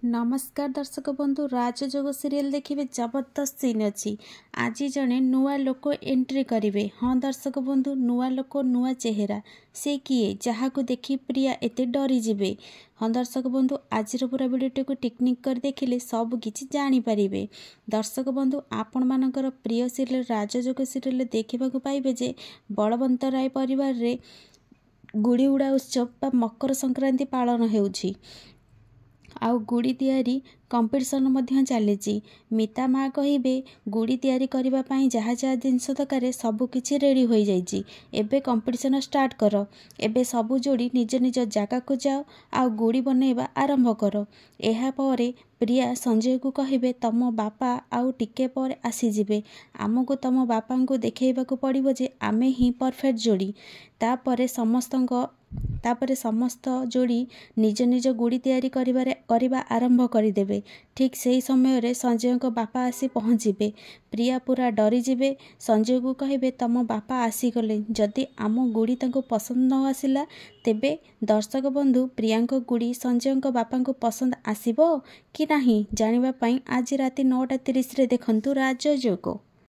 नमस्कार दर्शक बंधु राजयोग सीरियल देखिए जबरदस्त सीन अच्छी आज जड़े नुआ लोक एंट्री करेंगे। हाँ दर्शक बंधु नुआ लोक नुआ चेहरा से किए जहाँ को देखी प्रिया एते डरी जीवे। हाँ दर्शक बंधु आज पूरा भिडियो को टेक्निक कर देखिले सब किछि जानी परिबे। दर्शक बंधु आपण मानकर प्रिय सीरियल राजयोग सीरियल देखा पाइबे जे बलवंत राय परिवार रे गुड़ी उड़ा उत्सव बा मकर संक्रांति पालन होउछि। आउ गुड़ी तैयारी कंपटीशन मध्य चली। मिता माँ कहे गुड़ी तैयारी करबा पई जहाँ जहाँ जिनस दरकार सब किछि रेडी हो जाइए। एबे कंपटीशन स्टार्ट कर। एबे सबु जोड़ी निज निज जगह को जाओ आ गुड़ी बनैबा आरंभ कर। एहा परे प्रिया संजय को कहे तम बापा आउ टिके पर आसीजिबे। आमको तम बापा को देखैबाकू पड़िबो जे आमे ही परफेक्ट जोड़ी। तापरे समस्त जोड़ी निज निज गुड़ी तैयारी करबा आरंभ करदेबे। ठीक सही समय रे संजय को बापा आसी पहुँचे। प्रिया पूरा डरी जीवे। संजय को कहे तम बापा आसीगले जदि आम गुड़ी तांको पसंद न आसिला तेबे दर्शक बंधु प्रियांक गुड़ी संजय को बापा को पसंद आसीबो कि नहीं जानिबा पई आज राति 9:30 रे देखंतु राजयोग।